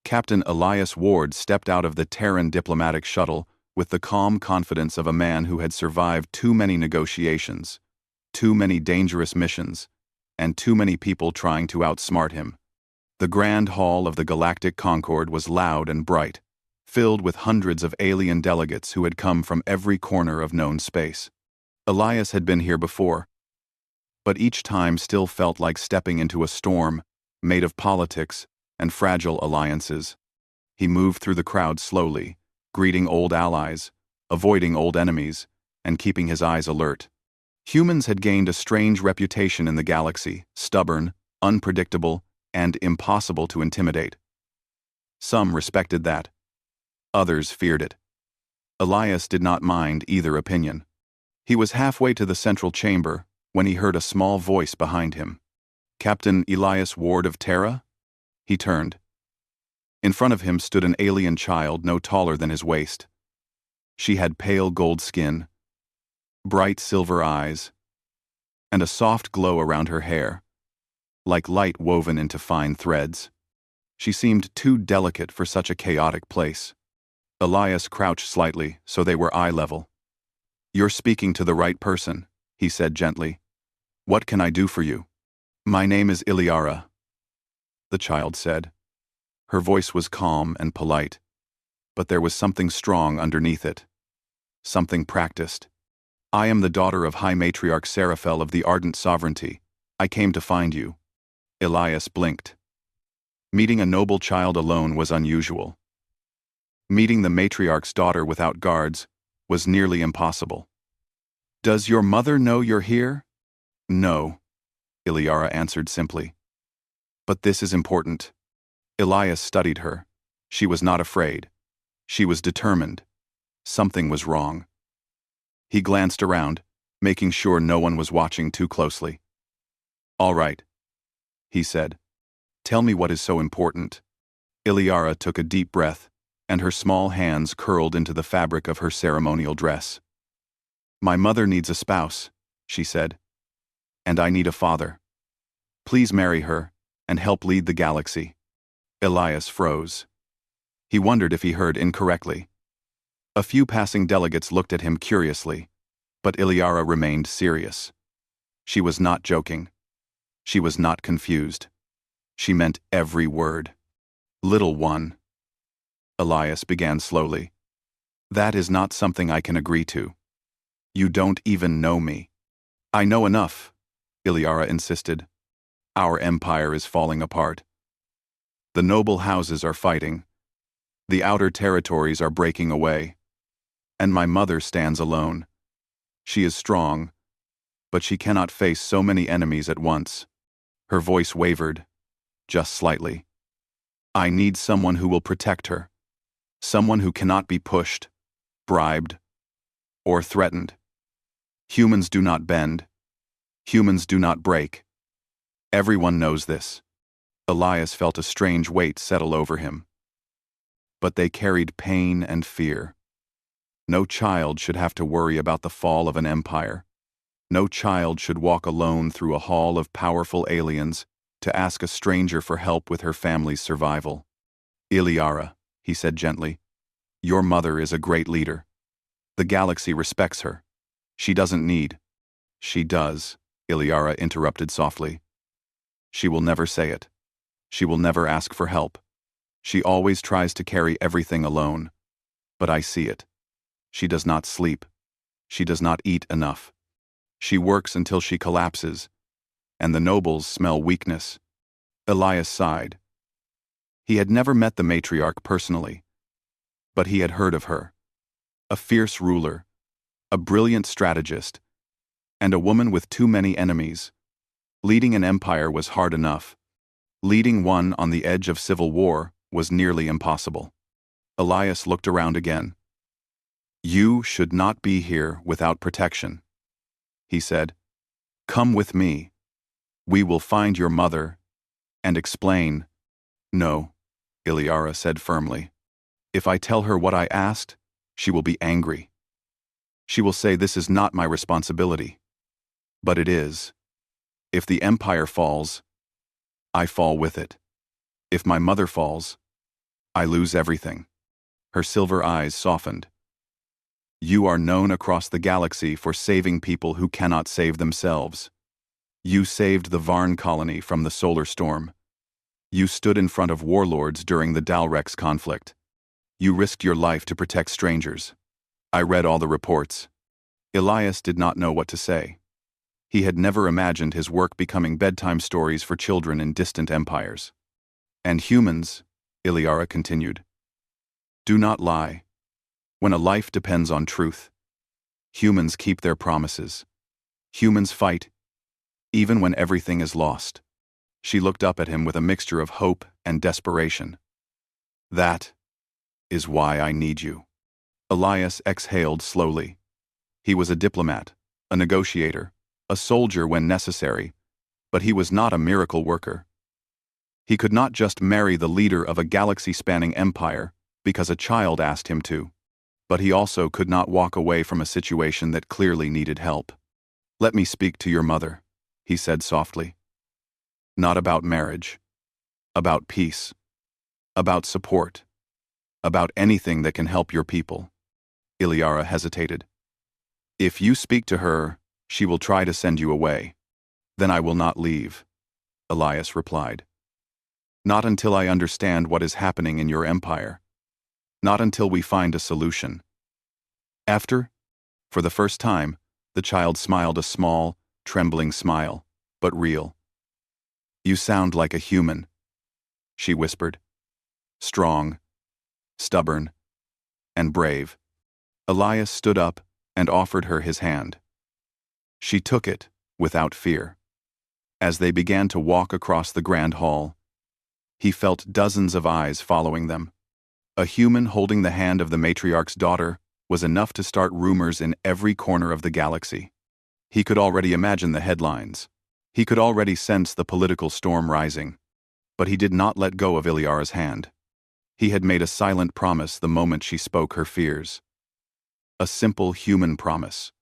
Captain Elias Ward stepped out of the Terran diplomatic shuttle with the calm confidence of a man who had survived too many negotiations, too many dangerous missions, and too many people trying to outsmart him. The grand hall of the Galactic Concord was loud and bright, filled with hundreds of alien delegates who had come from every corner of known space. Elias had been here before, but each time still felt like stepping into a storm made of politics and fragile alliances. He moved through the crowd slowly, greeting old allies, avoiding old enemies, and keeping his eyes alert. Humans had gained a strange reputation in the galaxy, stubborn, unpredictable, and impossible to intimidate. Some respected that. Others feared it. Elias did not mind either opinion. He was halfway to the central chamber when he heard a small voice behind him. "Captain Elias Ward of Terra?" He turned. In front of him stood an alien child no taller than his waist. She had pale gold skin, bright silver eyes, and a soft glow around her hair, like light woven into fine threads. She seemed too delicate for such a chaotic place. Elias crouched slightly so they were eye level. "You're speaking to the right person," he said gently. "What can I do for you?" "My name is Iliara," the child said. Her voice was calm and polite, but there was something strong underneath it. Something practiced. "I am the daughter of High Matriarch Seraphel of the Ardent Sovereignty. I came to find you." Elias blinked. Meeting a noble child alone was unusual. Meeting the matriarch's daughter without guards was nearly impossible. "Does your mother know you're here?" "No," Iliara answered simply. "But this is important." Elias studied her. She was not afraid. She was determined. Something was wrong. He glanced around, making sure no one was watching too closely. "All right," he said. "Tell me what is so important." Iliara took a deep breath, and her small hands curled into the fabric of her ceremonial dress. "My mother needs a spouse," she said. "And I need a father. Please marry her and help lead the galaxy." Elias froze. He wondered if he heard incorrectly. A few passing delegates looked at him curiously, but Iliara remained serious. She was not joking. She was not confused. She meant every word. "Little one," Elias began slowly, "that is not something I can agree to. You don't even know me." "I know enough," Iliara insisted. "Our empire is falling apart. The noble houses are fighting. The outer territories are breaking away. And my mother stands alone. She is strong, but she cannot face so many enemies at once." Her voice wavered, just slightly. "I need someone who will protect her. Someone who cannot be pushed, bribed, or threatened. Humans do not bend. Humans do not break. Everyone knows this." Elias felt a strange weight settle over him. But they carried pain and fear. No child should have to worry about the fall of an empire. No child should walk alone through a hall of powerful aliens to ask a stranger for help with her family's survival. "Iliara," he said gently, "your mother is a great leader. The galaxy respects her. She doesn't need." "She does," Iliara interrupted softly. "She will never say it. She will never ask for help. She always tries to carry everything alone. But I see it. She does not sleep. She does not eat enough. She works until she collapses, and the nobles smell weakness." Elias sighed. He had never met the matriarch personally, but he had heard of her. A fierce ruler, a brilliant strategist, and a woman with too many enemies. Leading an empire was hard enough. Leading one on the edge of civil war was nearly impossible. Elias looked around again. "You should not be here without protection," he said. "Come with me. We will find your mother and explain." "No," Iliara said firmly. "If I tell her what I asked, she will be angry. She will say this is not my responsibility. But it is. If the empire falls, I fall with it. If my mother falls, I lose everything. Her silver eyes softened. You are known across the galaxy for saving people who cannot save themselves. You saved the Varn colony from the solar storm. You stood in front of warlords during the Dalrex conflict. You risked your life to protect strangers. I read all the reports. Elias did not know what to say. He had never imagined his work becoming bedtime stories for children in distant empires. And humans, Iliara continued. Do not lie. When a life depends on truth, humans keep their promises. Humans fight, even when everything is lost. She looked up at him with a mixture of hope and desperation. That is why I need you. Elias exhaled slowly. He was a diplomat, a negotiator, a soldier when necessary, but he was not a miracle worker. He could not just marry the leader of a galaxy-spanning empire because a child asked him to. But he also could not walk away from a situation that clearly needed help. Let me speak to your mother, he said softly. Not about marriage. About peace. About support. About anything that can help your people. Iliara hesitated. If you speak to her, she will try to send you away. Then I will not leave, Elias replied. Not until I understand what is happening in your empire. Not until we find a solution. After, for the first time, the child smiled a small, trembling smile, but real. You sound like a human, she whispered. Strong, stubborn, and brave. Elias stood up and offered her his hand. She took it without fear. As they began to walk across the grand hall, he felt dozens of eyes following them. A human holding the hand of the matriarch's daughter was enough to start rumors in every corner of the galaxy. He could already imagine the headlines. He could already sense the political storm rising. But he did not let go of Iliara's hand. He had made a silent promise the moment she spoke her fears. A simple human promise.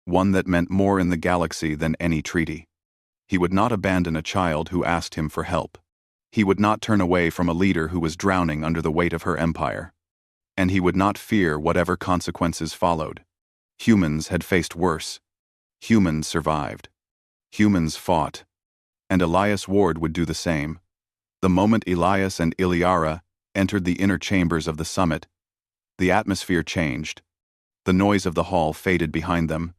One that meant more in the galaxy than any treaty. He would not abandon a child who asked him for help. He would not turn away from a leader who was drowning under the weight of her empire. And he would not fear whatever consequences followed. Humans had faced worse. Humans survived. Humans fought. And Elias Ward would do the same. The moment Elias and Iliara entered the inner chambers of the summit, the atmosphere changed. The noise of the hall faded behind them,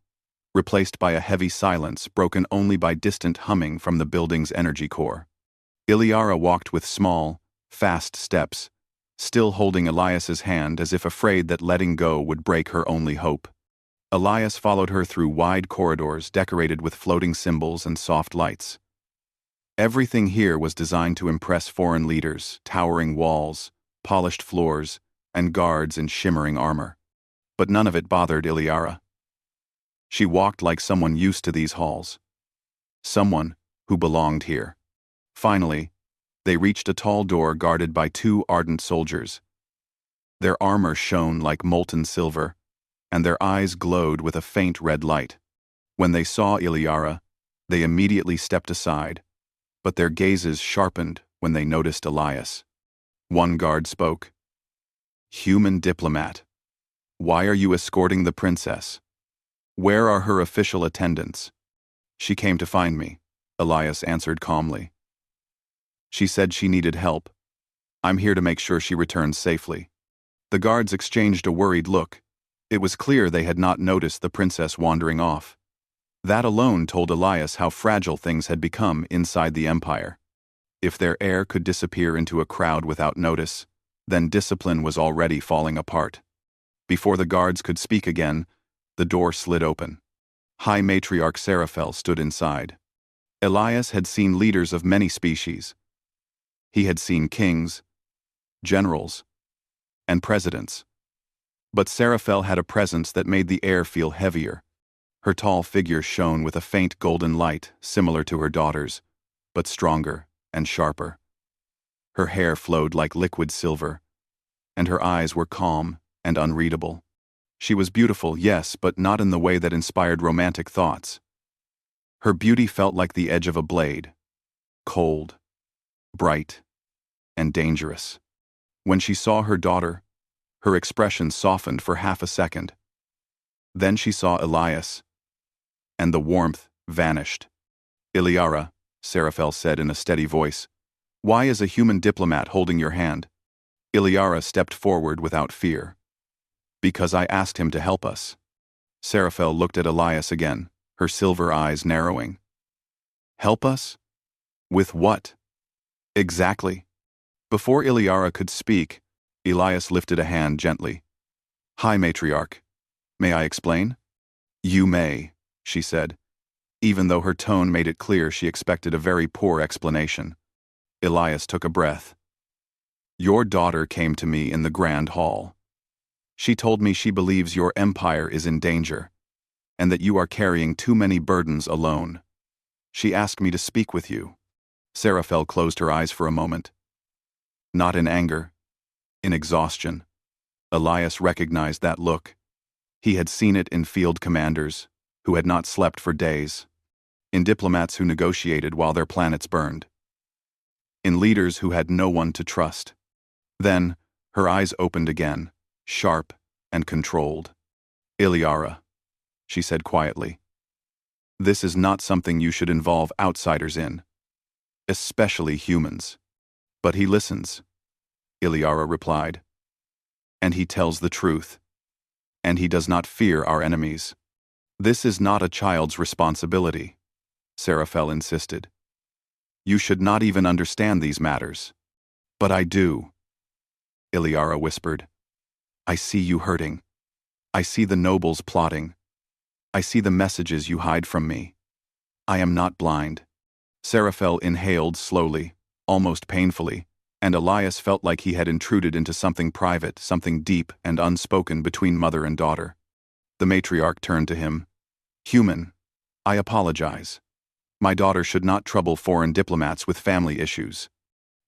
replaced by a heavy silence broken only by distant humming from the building's energy core. Iliara walked with small, fast steps, still holding Elias's hand as if afraid that letting go would break her only hope. Elias followed her through wide corridors decorated with floating symbols and soft lights. Everything here was designed to impress foreign leaders, towering walls, polished floors, and guards in shimmering armor. But none of it bothered Iliara. She walked like someone used to these halls. Someone who belonged here. Finally, they reached a tall door guarded by two ardent soldiers. Their armor shone like molten silver, and their eyes glowed with a faint red light. When they saw Iliara, they immediately stepped aside, but their gazes sharpened when they noticed Elias. One guard spoke. Human diplomat. Why are you escorting the princess? Where are her official attendants? She came to find me, Elias answered calmly. She said she needed help. I'm here to make sure she returns safely. The guards exchanged a worried look. It was clear they had not noticed the princess wandering off. That alone told Elias how fragile things had become inside the empire. If their heir could disappear into a crowd without notice, then discipline was already falling apart. Before the guards could speak again, the door slid open. High Matriarch Seraphel stood inside. Elias had seen leaders of many species. He had seen kings, generals, and presidents. But Seraphel had a presence that made the air feel heavier. Her tall figure shone with a faint golden light similar to her daughter's, but stronger and sharper. Her hair flowed like liquid silver, and her eyes were calm and unreadable. She was beautiful, yes, but not in the way that inspired romantic thoughts. Her beauty felt like the edge of a blade, cold, bright, and dangerous. When she saw her daughter, her expression softened for half a second. Then she saw Elias, and the warmth vanished. Iliara, Serafel said in a steady voice, why is a human diplomat holding your hand? Iliara stepped forward without fear. Because I asked him to help us. Serafel looked at Elias again, her silver eyes narrowing. Help us? With what? Exactly. Before Iliara could speak, Elias lifted a hand gently. Hi, matriarch. May I explain? You may, she said, even though her tone made it clear she expected a very poor explanation. Elias took a breath. Your daughter came to me in the Grand Hall. She told me she believes your empire is in danger, and that you are carrying too many burdens alone. She asked me to speak with you. Serafel closed her eyes for a moment. Not in anger, in exhaustion. Elias recognized that look. He had seen it in field commanders, who had not slept for days, in diplomats who negotiated while their planets burned, in leaders who had no one to trust. Then, her eyes opened again, sharp and controlled. Iliara, she said quietly. This is not something you should involve outsiders in, especially humans. But he listens, Iliara replied. And he tells the truth. And he does not fear our enemies. This is not a child's responsibility, Serafel insisted. You should not even understand these matters. But I do, Iliara whispered. I see you hurting. I see the nobles plotting. I see the messages you hide from me. I am not blind. Serafel inhaled slowly, almost painfully, and Elias felt like he had intruded into something private, something deep and unspoken between mother and daughter. The matriarch turned to him. Human, I apologize. My daughter should not trouble foreign diplomats with family issues.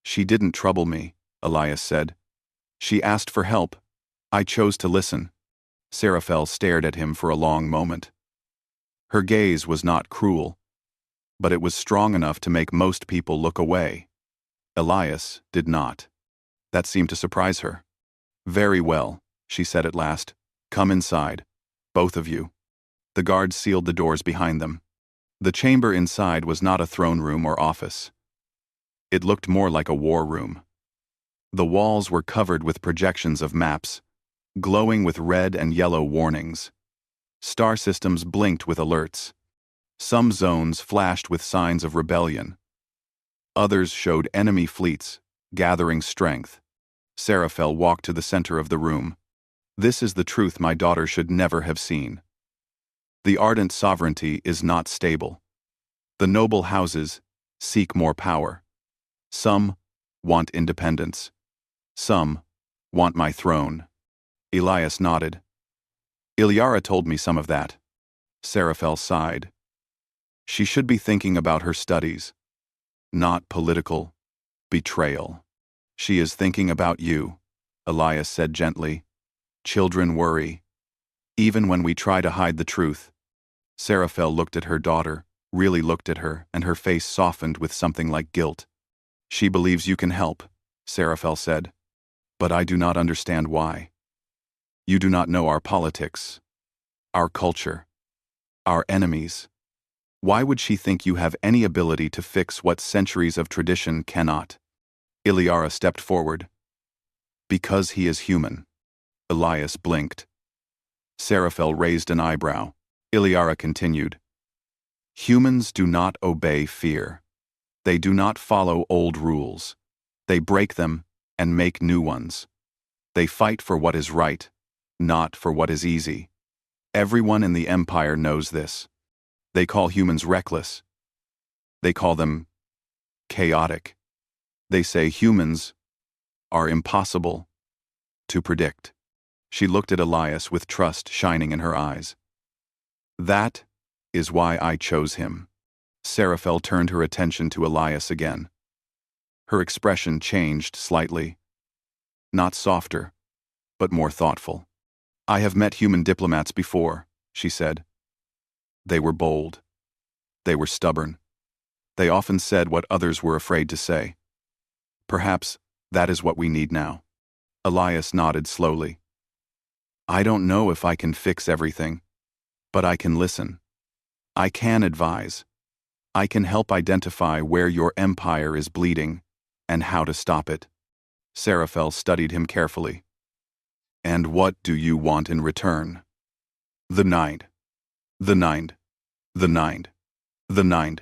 She didn't trouble me, Elias said. She asked for help. I chose to listen. Serafel stared at him for a long moment. Her gaze was not cruel, but it was strong enough to make most people look away. Elias did not. That seemed to surprise her. Very well, she said at last. Come inside, both of you. The guards sealed the doors behind them. The chamber inside was not a throne room or office. It looked more like a war room. The walls were covered with projections of maps, glowing with red and yellow warnings. Star systems blinked with alerts. Some zones flashed with signs of rebellion. Others showed enemy fleets, gathering strength. Serafel walked to the center of the room. This is the truth my daughter should never have seen. The ardent sovereignty is not stable. The noble houses seek more power. Some want independence. Some want my throne. Elias nodded. Iliara told me some of that. Serafel sighed. She should be thinking about her studies, not political betrayal. She is thinking about you, Elias said gently. Children worry, even when we try to hide the truth. Serafel looked at her daughter, really looked at her, and her face softened with something like guilt. She believes you can help, Serafel said. But I do not understand why. You do not know our politics, our culture, our enemies. Why would she think you have any ability to fix what centuries of tradition cannot? Iliara stepped forward. Because he is human. Elias blinked. Serafel raised an eyebrow. Iliara continued. Humans do not obey fear. They do not follow old rules. They break them and make new ones. They fight for what is right, not for what is easy. Everyone in the Empire knows this. They call humans reckless. They call them chaotic. They say humans are impossible to predict. She looked at Elias with trust shining in her eyes. That is why I chose him. Serafel turned her attention to Elias again. Her expression changed slightly. Not softer, but more thoughtful. I have met human diplomats before, she said. They were bold. They were stubborn. They often said what others were afraid to say. Perhaps that is what we need now. Elias nodded slowly. I don't know if I can fix everything, but I can listen. I can advise. I can help identify where your empire is bleeding and how to stop it. Seraphel studied him carefully. And what do you want in return? The nine. The nine. The nine. The nine.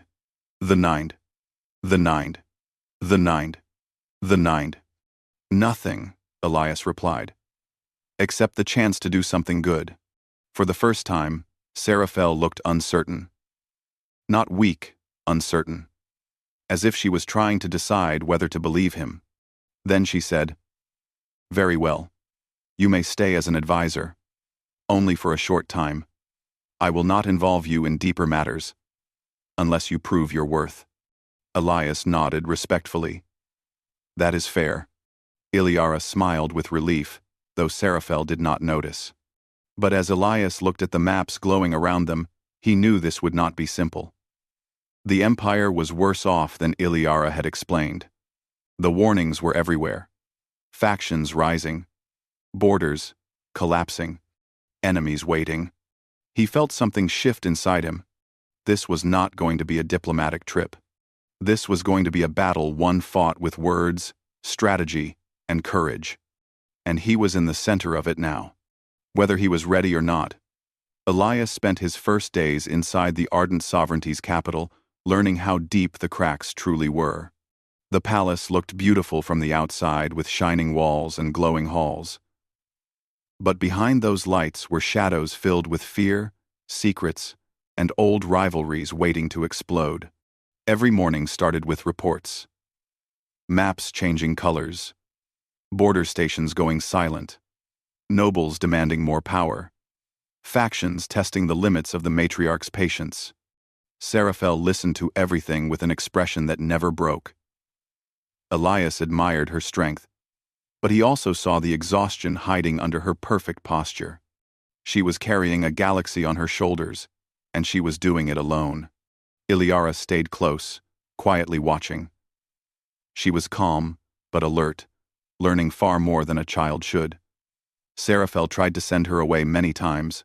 The nine. The nine. The nine. The nine. Nothing, Elias replied, except the chance to do something good. For the first time, Seraphel looked uncertain. Not weak, uncertain. As if she was trying to decide whether to believe him. Then she said, Very well. You may stay as an advisor. Only for a short time. I will not involve you in deeper matters. Unless you prove your worth. Elias nodded respectfully. That is fair. Iliara smiled with relief, though Seraphel did not notice. But as Elias looked at the maps glowing around them, he knew this would not be simple. The Empire was worse off than Iliara had explained. The warnings were everywhere. Factions rising. Borders collapsing. Enemies waiting. He felt something shift inside him. This was not going to be a diplomatic trip. This was going to be a battle one fought with words, strategy, and courage. And he was in the center of it now. Whether he was ready or not. Elias spent his first days inside the Ardent Sovereignty's capital, learning how deep the cracks truly were. The palace looked beautiful from the outside with shining walls and glowing halls. But behind those lights were shadows filled with fear, secrets, and old rivalries waiting to explode. Every morning started with reports. Maps changing colors. Border stations going silent. Nobles demanding more power. Factions testing the limits of the matriarch's patience. Seraphel listened to everything with an expression that never broke. Elias admired her strength, but he also saw the exhaustion hiding under her perfect posture. She was carrying a galaxy on her shoulders, and she was doing it alone. Iliara stayed close, quietly watching. She was calm, but alert, learning far more than a child should. Seraphel tried to send her away many times,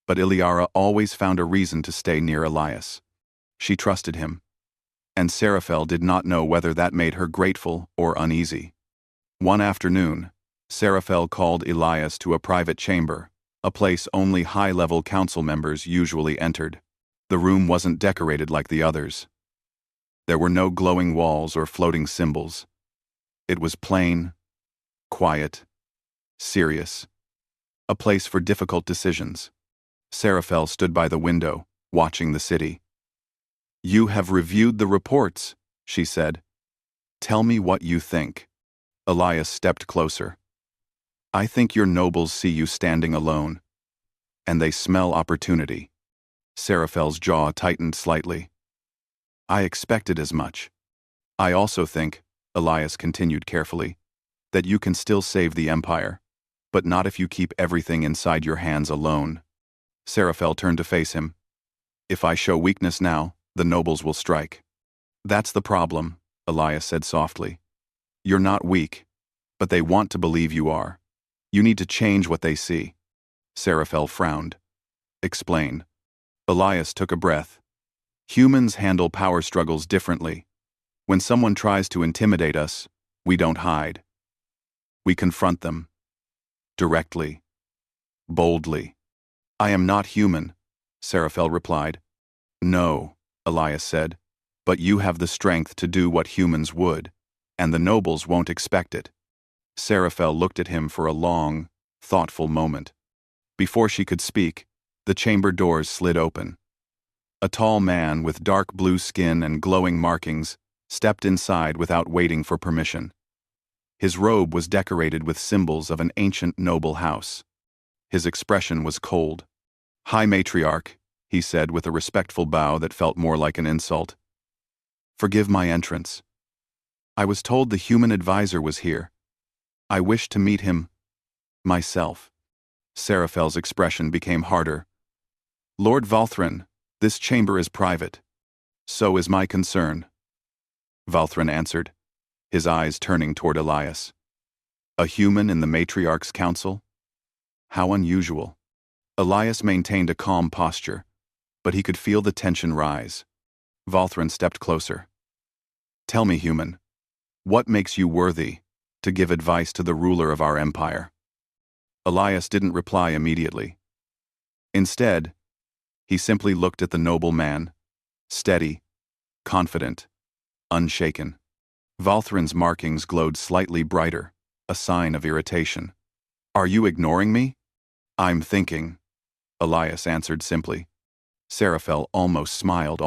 but Iliara always found a reason to stay near Elias. She trusted him, and Seraphel did not know whether that made her grateful or uneasy. One afternoon, Seraphel called Elias to a private chamber, a place only high-level council members usually entered. The room wasn't decorated like the others. There were no glowing walls or floating symbols. It was plain, quiet, serious. A place for difficult decisions. Seraphel stood by the window, watching the city. You have reviewed the reports, she said. Tell me what you think. Elias stepped closer. I think your nobles see you standing alone, and they smell opportunity. Seraphel's jaw tightened slightly. I expected as much. I also think, Elias continued carefully, that you can still save the Empire, but not if you keep everything inside your hands alone. Seraphel turned to face him. If I show weakness now, the nobles will strike. That's the problem, Elias said softly. You're not weak, but they want to believe you are. You need to change what they see. Seraphel frowned. Explain. Elias took a breath. Humans handle power struggles differently. When someone tries to intimidate us, we don't hide. We confront them. Directly. Boldly. I am not human, Seraphel replied. No, Elias said, but you have the strength to do what humans would, and the nobles won't expect it. Seraphel looked at him for a long, thoughtful moment. Before she could speak, the chamber doors slid open. A tall man with dark blue skin and glowing markings stepped inside without waiting for permission. His robe was decorated with symbols of an ancient noble house. His expression was cold. High Matriarch, he said with a respectful bow that felt more like an insult. Forgive my entrance. I was told the human advisor was here. I wished to meet him myself. Seraphel's expression became harder. Lord Valthrin, this chamber is private. So is my concern. Valthrin answered, his eyes turning toward Elias. A human in the matriarch's council? How unusual. Elias maintained a calm posture, but he could feel the tension rise. Valthrin stepped closer. Tell me, human, what makes you worthy to give advice to the ruler of our empire? Elias didn't reply immediately. Instead, he simply looked at the noble man, steady, confident, unshaken. Valthrin's markings glowed slightly brighter, a sign of irritation. Are you ignoring me? I'm thinking, Elias answered simply. Seraphel almost smiled.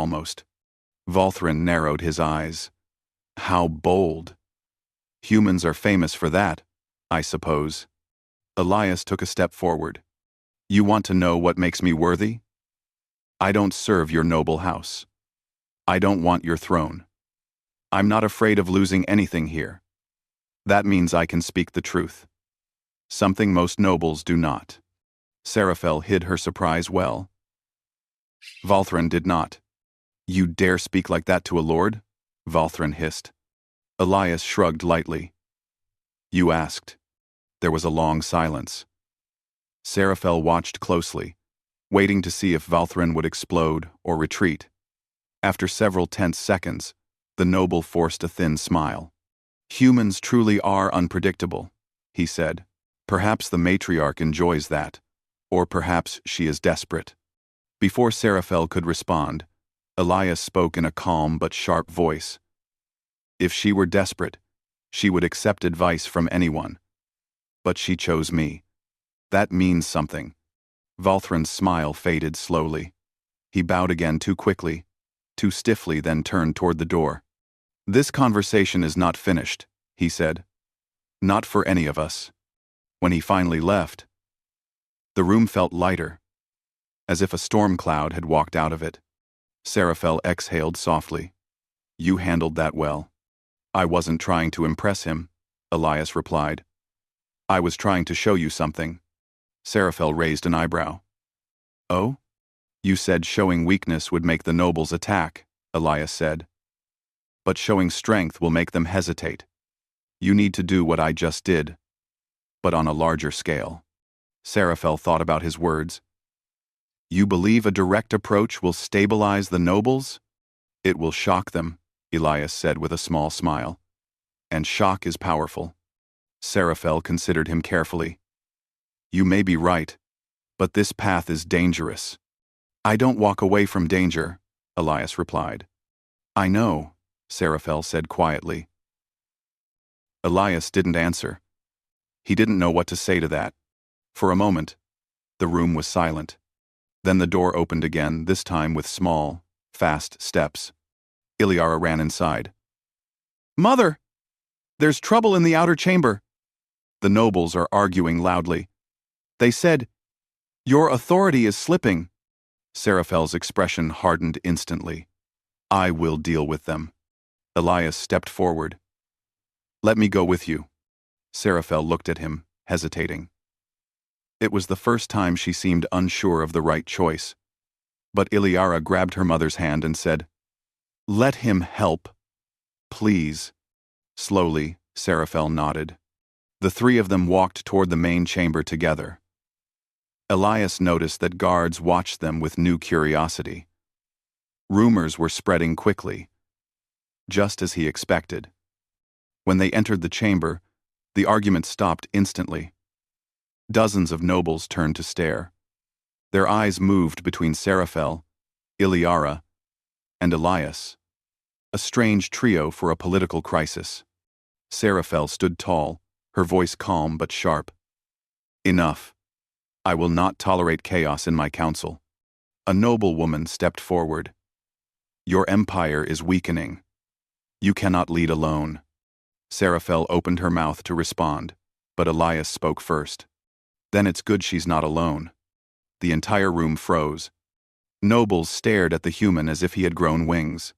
Valthrin narrowed his eyes. How bold. Humans are famous for that, I suppose. Elias took a step forward. You want to know what makes me worthy? I don't serve your noble house. I don't want your throne. I'm not afraid of losing anything here. That means I can speak the truth. Something most nobles do not. Seraphel hid her surprise well. Valthrin did not. You dare speak like that to a lord? Valthrin hissed. Elias shrugged lightly. You asked. There was a long silence. Seraphel watched closely, waiting to see if Valthrin would explode or retreat. After several tense seconds, the noble forced a thin smile. Humans truly are unpredictable, he said. Perhaps the matriarch enjoys that, or perhaps she is desperate. Before Seraphel could respond, Elias spoke in a calm but sharp voice. If she were desperate, she would accept advice from anyone. But she chose me. That means something. Valthrin's smile faded slowly. He bowed again too quickly, too stiffly, then turned toward the door. This conversation is not finished, he said. Not for any of us. When he finally left, the room felt lighter, as if a storm cloud had walked out of it. Seraphel exhaled softly. You handled that well. I wasn't trying to impress him, Elias replied. I was trying to show you something. Seraphel raised an eyebrow. Oh? You said showing weakness would make the nobles attack, Elias said. But showing strength will make them hesitate. You need to do what I just did, but on a larger scale. Seraphel thought about his words. You believe a direct approach will stabilize the nobles? It will shock them, Elias said with a small smile. And shock is powerful. Seraphel considered him carefully. You may be right, but this path is dangerous. I don't walk away from danger, Elias replied. I know, Seraphel said quietly. Elias didn't answer. He didn't know what to say to that. For a moment, the room was silent. Then the door opened again, this time with small, fast steps. Iliara ran inside. Mother! There's trouble in the outer chamber. The nobles are arguing loudly. They said, Your authority is slipping. Seraphel's expression hardened instantly. I will deal with them. Elias stepped forward. Let me go with you. Seraphel looked at him, hesitating. It was the first time she seemed unsure of the right choice. But Iliara grabbed her mother's hand and said, Let him help. Please. Slowly, Seraphel nodded. The three of them walked toward the main chamber together. Elias noticed that guards watched them with new curiosity. Rumors were spreading quickly, just as he expected. When they entered the chamber, the argument stopped instantly. Dozens of nobles turned to stare. Their eyes moved between Seraphel, Iliara, and Elias, a strange trio for a political crisis. Seraphel stood tall, her voice calm but sharp. Enough. I will not tolerate chaos in my council. A noble woman stepped forward. Your empire is weakening. You cannot lead alone. Seraphel opened her mouth to respond, but Elias spoke first. Then it's good she's not alone. The entire room froze. Nobles stared at the human as if he had grown wings.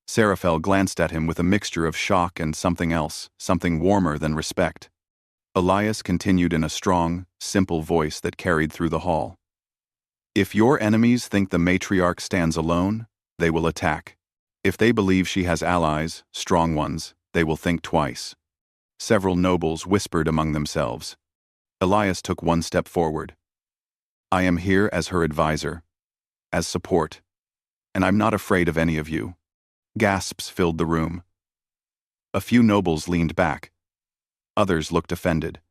Seraphel glanced at him with a mixture of shock and something else, something warmer than respect. Elias continued in a strong, simple voice that carried through the hall. If your enemies think the matriarch stands alone, they will attack. If they believe she has allies, strong ones, they will think twice. Several nobles whispered among themselves. Elias took one step forward. I am here as her advisor, as support, and I'm not afraid of any of you. Gasps filled the room. A few nobles leaned back. Others looked offended.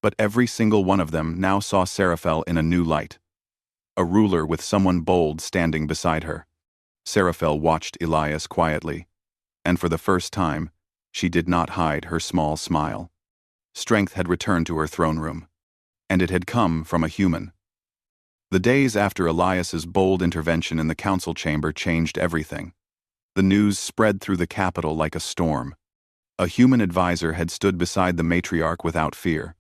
But every single one of them now saw Seraphel in a new light. A ruler with someone bold standing beside her. Seraphel watched Elias quietly, and for the first time, she did not hide her small smile. Strength had returned to her throne room, and it had come from a human. The days after Elias's bold intervention in the council chamber changed everything. The news spread through the capital like a storm. A human advisor had stood beside the matriarch without fear.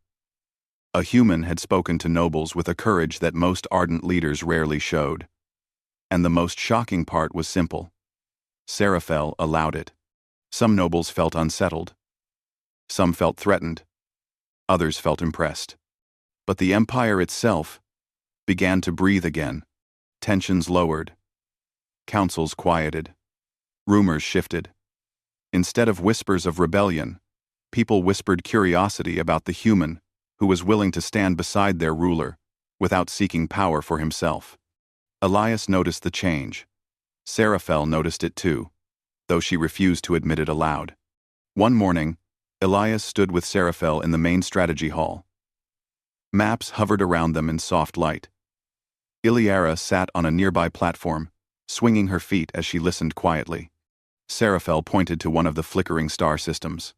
A human had spoken to nobles with a courage that most ardent leaders rarely showed. And the most shocking part was simple. Seraphel allowed it. Some nobles felt unsettled. Some felt threatened. Others felt impressed. But the empire itself began to breathe again. Tensions lowered. Councils quieted. Rumors shifted. Instead of whispers of rebellion, people whispered curiosity about the human who was willing to stand beside their ruler without seeking power for himself. Elias noticed the change. Seraphel noticed it too, though she refused to admit it aloud. One morning, Elias stood with Seraphel in the main strategy hall. Maps hovered around them in soft light. Iliara sat on a nearby platform, swinging her feet as she listened quietly. Seraphel pointed to one of the flickering star systems.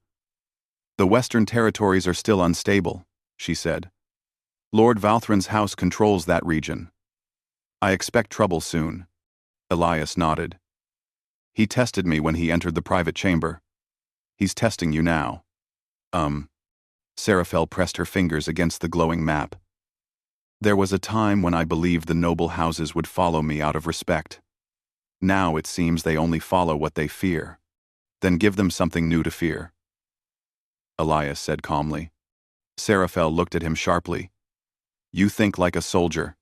The Western territories are still unstable, she said. Lord Valthran's house controls that region. I expect trouble soon. Elias nodded. He tested me when he entered the private chamber. He's testing you now. Seraphel pressed her fingers against the glowing map. There was a time when I believed the noble houses would follow me out of respect. Now it seems they only follow what they fear. Then give them something new to fear. Elias said calmly. Seraphel looked at him sharply. You think like a soldier.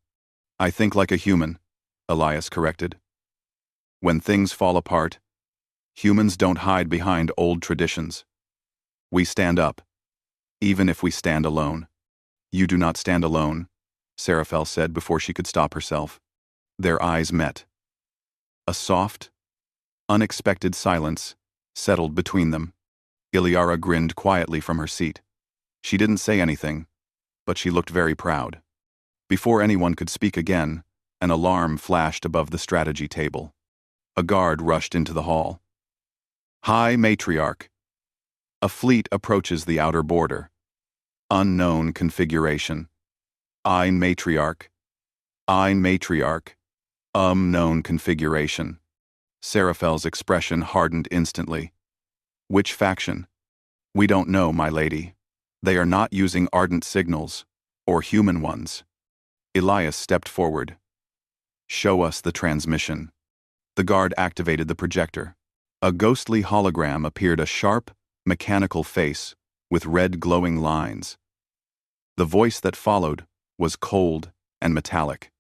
I think like a human, Elias corrected. When things fall apart, humans don't hide behind old traditions. We stand up, even if we stand alone. You do not stand alone, Seraphel said before she could stop herself. Their eyes met. A soft, unexpected silence settled between them. Iliara grinned quietly from her seat. She didn't say anything, but she looked very proud. Before anyone could speak again, an alarm flashed above the strategy table. A guard rushed into the hall. High Matriarch. A fleet approaches the outer border. Unknown configuration. Ein Matriarch. Ein Matriarch. Unknown configuration. Seraphel's expression hardened instantly. Which faction? We don't know, my lady. They are not using ardent signals, or human ones. Elias stepped forward. Show us the transmission. The guard activated the projector. A ghostly hologram appeared, a sharp, mechanical face with red glowing lines. The voice that followed was cold and metallic.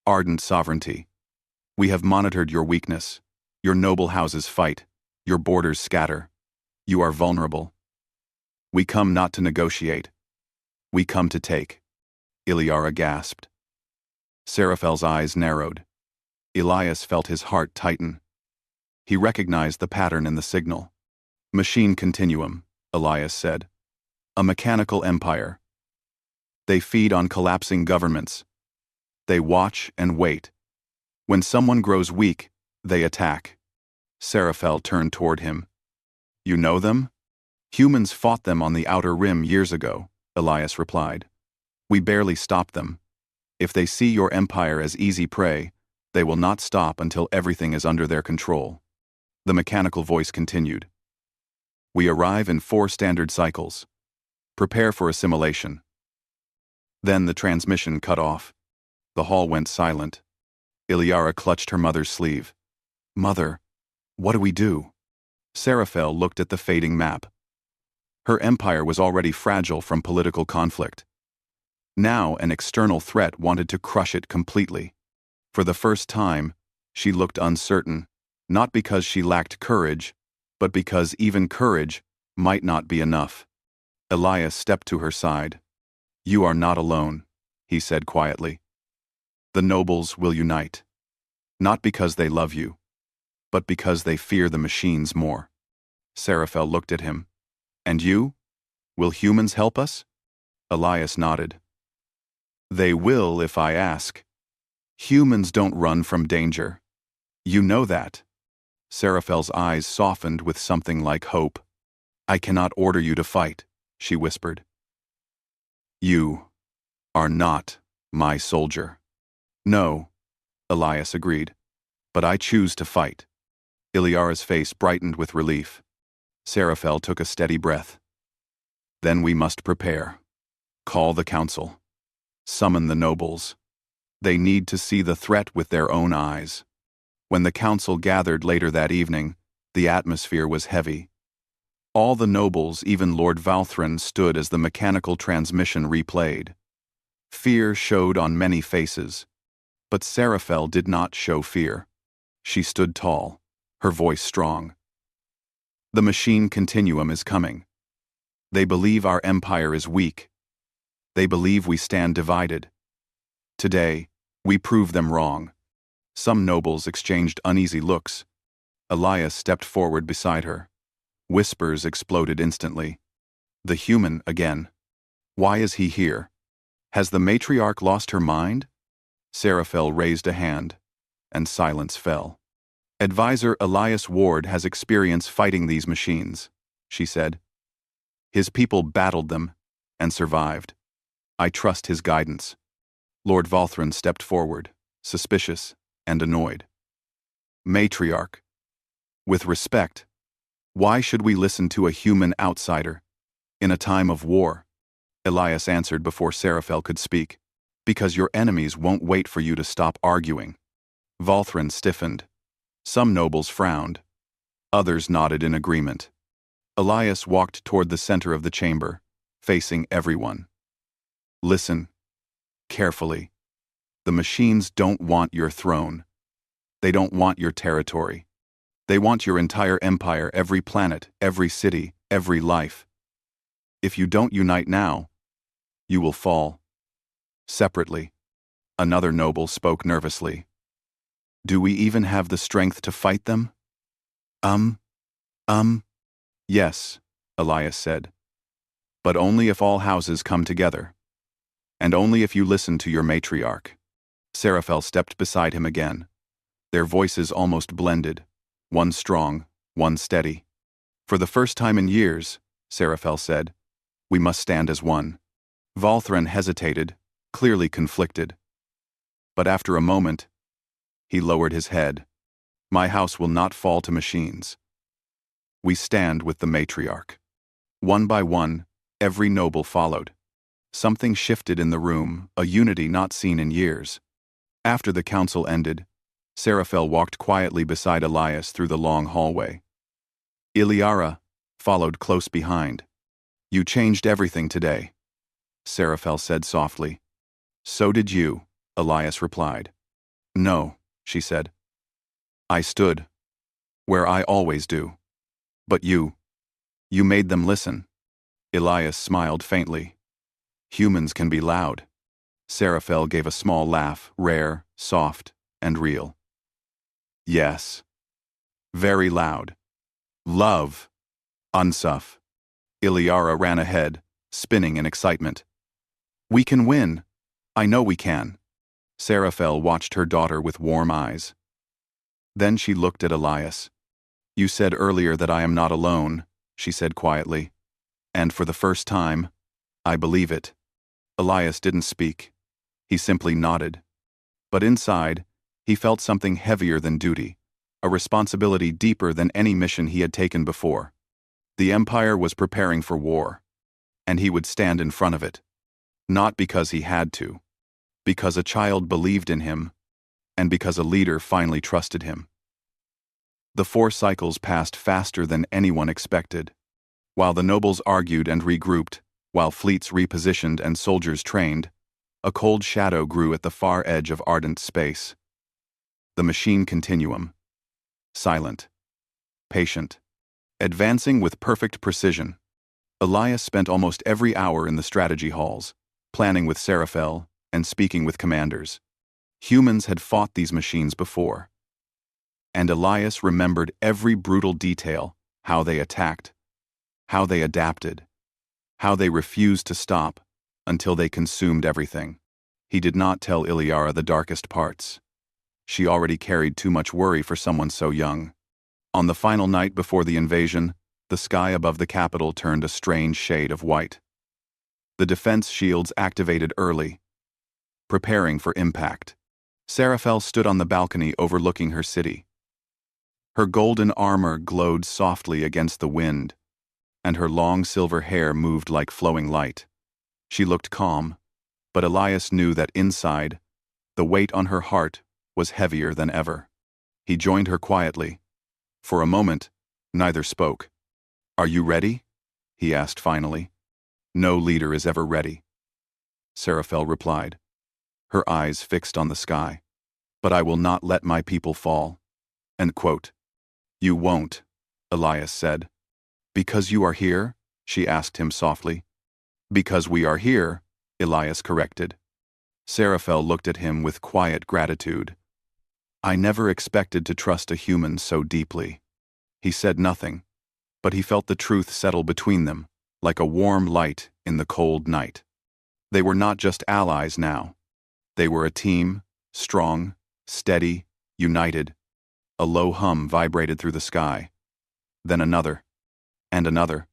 Ardent sovereignty. We have monitored your weakness. Your noble houses fight. Your borders scatter. You are vulnerable. We come not to negotiate. We come to take. Iliara gasped. Seraphel's eyes narrowed. Elias felt his heart tighten. He recognized the pattern in the signal. Machine continuum, Elias said. A mechanical empire. They feed on collapsing governments. They watch and wait. When someone grows weak, they attack. Seraphel turned toward him. You know them? Humans fought them on the Outer Rim years ago, Elias replied. We barely stopped them. If they see your empire as easy prey, they will not stop until everything is under their control. The mechanical voice continued. We arrive in 4 standard cycles. Prepare for assimilation. Then the transmission cut off. The hall went silent. Iliara clutched her mother's sleeve. Mother, what do we do? Seraphel looked at the fading map. Her empire was already fragile from political conflict. Now an external threat wanted to crush it completely. For the first time, she looked uncertain, not because she lacked courage, but because even courage might not be enough. Elias stepped to her side. "You are not alone," he said quietly. "The nobles will unite. Not because they love you, but because they fear the machines more." Seraphel looked at him. "And you? Will humans help us?" Elias nodded. "They will if I ask. Humans don't run from danger. You know that." Seraphel's eyes softened with something like hope. "I cannot order you to fight," she whispered. "You are not my soldier." "No," Elias agreed. "But I choose to fight." Iliara's face brightened with relief. Seraphel took a steady breath. "Then we must prepare. Call the council. Summon the nobles. They need to see the threat with their own eyes." When the council gathered later that evening, the atmosphere was heavy. All the nobles, even Lord Valthran, stood as the mechanical transmission replayed. Fear showed on many faces, but Seraphel did not show fear. She stood tall, her voice strong. "The machine continuum is coming. They believe our empire is weak. They believe we stand divided. Today, we prove them wrong." Some nobles exchanged uneasy looks. Elias stepped forward beside her. Whispers exploded instantly. "The human again. Why is he here? Has the matriarch lost her mind?" Seraphel raised a hand, and silence fell. "Advisor Elias Ward has experience fighting these machines," she said. "His people battled them and survived. I trust his guidance." Lord Valthran stepped forward, suspicious and annoyed. "Matriarch, with respect, why should we listen to a human outsider in a time of war?" Elias answered before Seraphel could speak. "Because your enemies won't wait for you to stop arguing." Valthran stiffened. Some nobles frowned. Others nodded in agreement. Elias walked toward the center of the chamber, facing everyone. "Listen carefully. The machines don't want your throne. They don't want your territory. They want your entire empire, every planet, every city, every life. If you don't unite now, you will fall." Separately, another noble spoke nervously. "Do we even have the strength to fight them?" Yes," Elias said. "But only if all houses come together. And only if you listen to your matriarch." Seraphel stepped beside him again. Their voices almost blended, one strong, one steady. "For the first time in years," Seraphel said, "we must stand as one." Valthran hesitated, clearly conflicted. But after a moment, he lowered his head. "My house will not fall to machines. We stand with the matriarch." One by one, every noble followed. Something shifted in the room, a unity not seen in years. After the council ended, Seraphel walked quietly beside Elias through the long hallway. Iliara followed close behind. "You changed everything today," Seraphel said softly. "So did you," Elias replied. "No," she said. "I stood where I always do. But you made them listen." Elias smiled faintly. "Humans can be loud." Seraphel gave a small laugh, rare, soft, and real. "Yes. Very loud. Love. Unsuf." Iliara ran ahead, spinning in excitement. "We can win. I know we can." Seraphel watched her daughter with warm eyes. Then she looked at Elias. "You said earlier that I am not alone," she said quietly. "And for the first time, I believe it." Elias didn't speak. He simply nodded. But inside, he felt something heavier than duty, a responsibility deeper than any mission he had taken before. The Empire was preparing for war, and he would stand in front of it. Not because he had to, because a child believed in him, and because a leader finally trusted him. The 4 cycles passed faster than anyone expected. While the nobles argued and regrouped, while fleets repositioned and soldiers trained, a cold shadow grew at the far edge of ardent space. The machine continuum. Silent. Patient. Advancing with perfect precision. Elias spent almost every hour in the strategy halls, planning with Seraphel and speaking with commanders. Humans had fought these machines before. And Elias remembered every brutal detail, how they attacked, how they adapted, how they refused to stop until they consumed everything. He did not tell Iliara the darkest parts. She already carried too much worry for someone so young. On the final night before the invasion, the sky above the capital turned a strange shade of white. The defense shields activated early, preparing for impact. Seraphel stood on the balcony overlooking her city. Her golden armor glowed softly against the wind, and her long silver hair moved like flowing light. She looked calm, but Elias knew that inside, the weight on her heart was heavier than ever. He joined her quietly. For a moment, neither spoke. "Are you ready?" he asked finally. "No leader is ever ready," Seraphel replied, her eyes fixed on the sky. "But I will not let my people fall." End quote. "You won't," Elias said. "Because you are here?" she asked him softly. "Because we are here," Elias corrected. Seraphel looked at him with quiet gratitude. "I never expected to trust a human so deeply." He said nothing, but he felt the truth settle between them, like a warm light in the cold night. They were not just allies now. They were a team, strong, steady, united. A low hum vibrated through the sky. Then another. And another.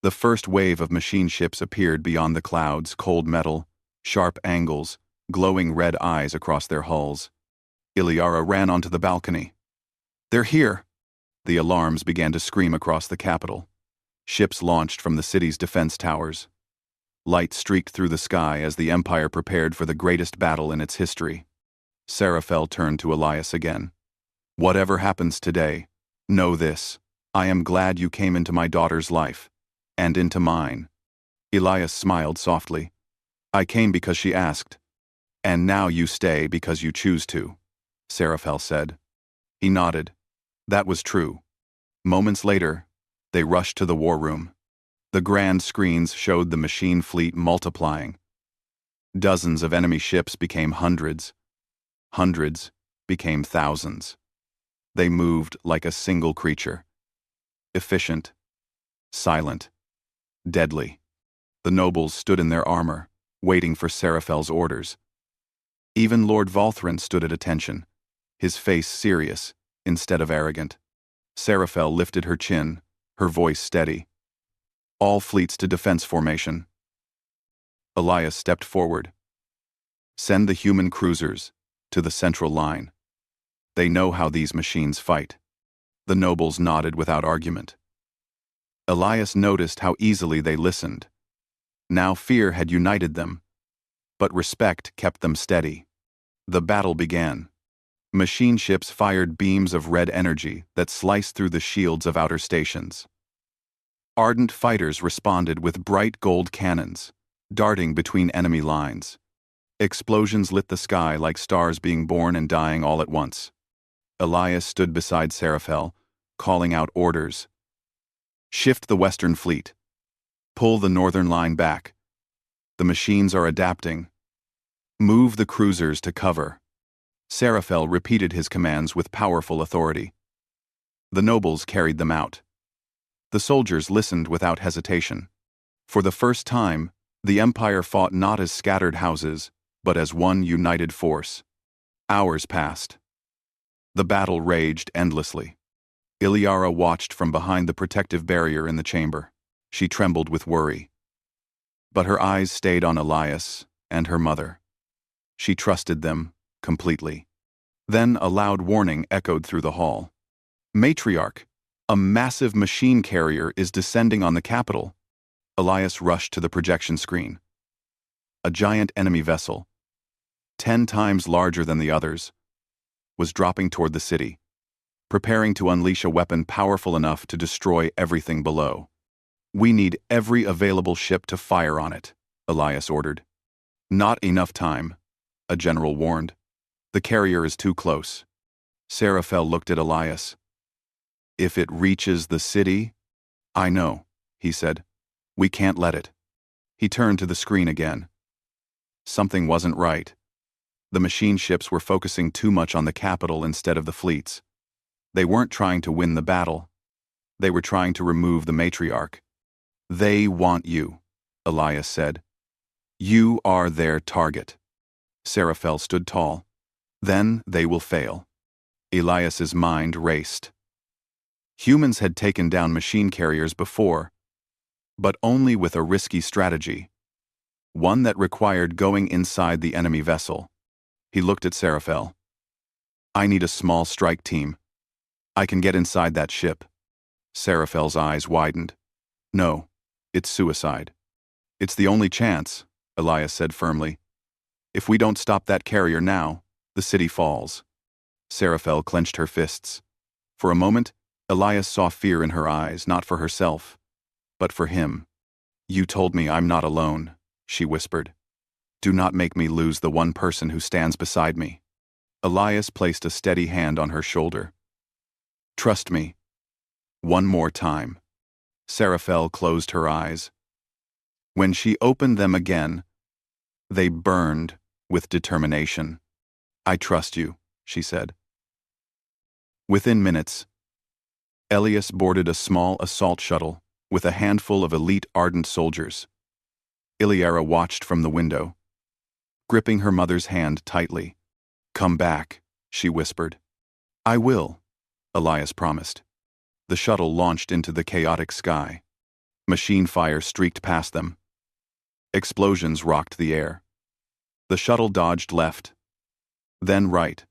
The first wave of machine ships appeared beyond the clouds, cold metal, sharp angles, glowing red eyes across their hulls. Iliara ran onto the balcony. "They're here!" The alarms began to scream across the capital. Ships launched from the city's defense towers. Light streaked through the sky as the Empire prepared for the greatest battle in its history. Seraphel turned to Elias again. "Whatever happens today, know this. I am glad you came into my daughter's life, and into mine." Elias smiled softly. "I came because she asked. And now you stay because you choose to," Seraphel said. He nodded. That was true. Moments later, they rushed to the war room. The grand screens showed the machine fleet multiplying. Dozens of enemy ships became hundreds. Hundreds became thousands. They moved like a single creature. Efficient, silent, deadly. The nobles stood in their armor, waiting for Seraphel's orders. Even Lord Valthrin stood at attention, his face serious instead of arrogant. Seraphel lifted her chin, her voice steady. "All fleets to defense formation." Elias stepped forward. "Send the human cruisers to the central line. They know how these machines fight." The nobles nodded without argument. Elias noticed how easily they listened. Now fear had united them, but respect kept them steady. The battle began. Machine ships fired beams of red energy that sliced through the shields of outer stations. Ardent fighters responded with bright gold cannons, darting between enemy lines. Explosions lit the sky like stars being born and dying all at once. Elias stood beside Seraphel, calling out orders. "Shift the Western Fleet. Pull the Northern Line back. The machines are adapting. Move the cruisers to cover." Seraphel repeated his commands with powerful authority. The nobles carried them out. The soldiers listened without hesitation. For the first time, the Empire fought not as scattered houses, but as one united force. Hours passed. The battle raged endlessly. Iliara watched from behind the protective barrier in the chamber. She trembled with worry. But her eyes stayed on Elias and her mother. She trusted them completely. Then a loud warning echoed through the hall. "Matriarch, a massive machine carrier is descending on the capital." Elias rushed to the projection screen. A giant enemy vessel, 10 times larger than the others, was dropping toward the city, preparing to unleash a weapon powerful enough to destroy everything below. "We need every available ship to fire on it," Elias ordered. "Not enough time," a general warned. "The carrier is too close." Seraphel looked at Elias. "If it reaches the city?" "I know," he said. We can't let it. He turned to the screen again. Something wasn't right. The machine ships were focusing too much on the capital instead of the fleets. They weren't trying to win the battle. They were trying to remove the matriarch. They want you, Elias said. You are their target. Seraphel stood tall. Then they will fail. Elias's mind raced. Humans had taken down machine carriers before, but only with a risky strategy. One that required going inside the enemy vessel. He looked at Seraphel. I need a small strike team. I can get inside that ship. Seraphel's eyes widened. No, it's suicide. It's the only chance, Elias said firmly. If we don't stop that carrier now, the city falls. Seraphel clenched her fists. For a moment, Elias saw fear in her eyes, not for herself, but for him. You told me I'm not alone, she whispered. Do not make me lose the one person who stands beside me. Elias placed a steady hand on her shoulder. Trust me. One more time. Seraphel closed her eyes. When she opened them again, they burned with determination. I trust you, she said. Within minutes, Elias boarded a small assault shuttle with a handful of elite ardent soldiers. Iliara watched from the window, gripping her mother's hand tightly. Come back, she whispered. I will, Elias promised. The shuttle launched into the chaotic sky. Machine fire streaked past them. Explosions rocked the air. The shuttle dodged left, then right,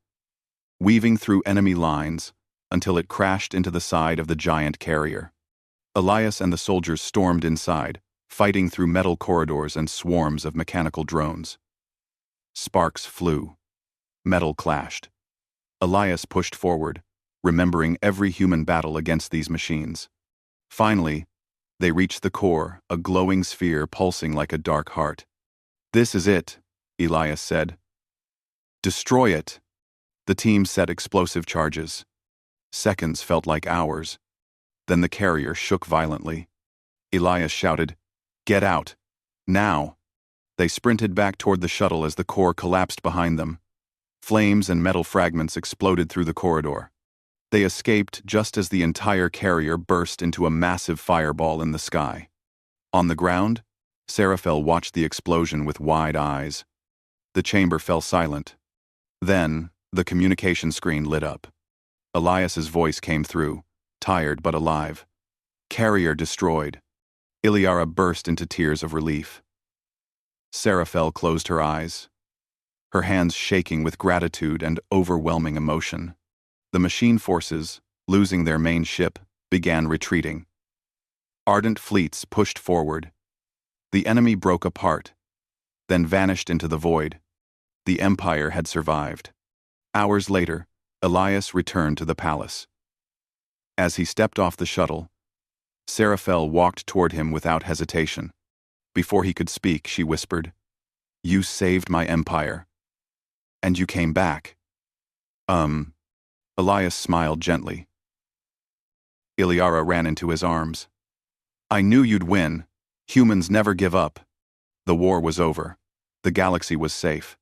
weaving through enemy lines until it crashed into the side of the giant carrier. Elias and the soldiers stormed inside, fighting through metal corridors and swarms of mechanical drones. Sparks flew. Metal clashed. Elias pushed forward, remembering every human battle against these machines. Finally, they reached the core, a glowing sphere pulsing like a dark heart. This is it, Elias said. Destroy it. The team set explosive charges. Seconds felt like hours. Then the carrier shook violently. Elias shouted, Get out! Now! They sprinted back toward the shuttle as the core collapsed behind them. Flames and metal fragments exploded through the corridor. They escaped just as the entire carrier burst into a massive fireball in the sky. On the ground, Seraphel watched the explosion with wide eyes. The chamber fell silent. Then, the communication screen lit up. Elias's voice came through, tired but alive. Carrier destroyed. Iliara burst into tears of relief. Seraphel closed her eyes, her hands shaking with gratitude and overwhelming emotion. The machine forces, losing their main ship, began retreating. Ardent fleets pushed forward. The enemy broke apart, then vanished into the void. The Empire had survived. Hours later, Elias returned to the palace. As he stepped off the shuttle, Seraphel walked toward him without hesitation. Before he could speak, she whispered, You saved my empire. And you came back. Elias smiled gently. Iliara ran into his arms. I knew you'd win. Humans never give up. The war was over. The galaxy was safe.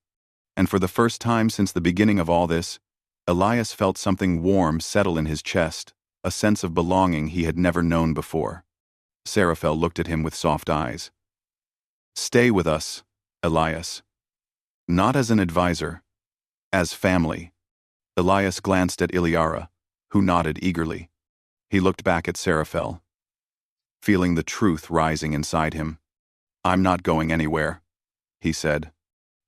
And for the first time since the beginning of all this, Elias felt something warm settle in his chest, a sense of belonging he had never known before. Seraphel looked at him with soft eyes. Stay with us, Elias. Not as an advisor, as family. Elias glanced at Iliara, who nodded eagerly. He looked back at Seraphel, feeling the truth rising inside him. I'm not going anywhere, he said.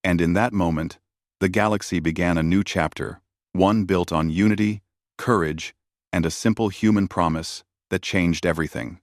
And in that moment, the galaxy began a new chapter, one built on unity, courage, and a simple human promise that changed everything.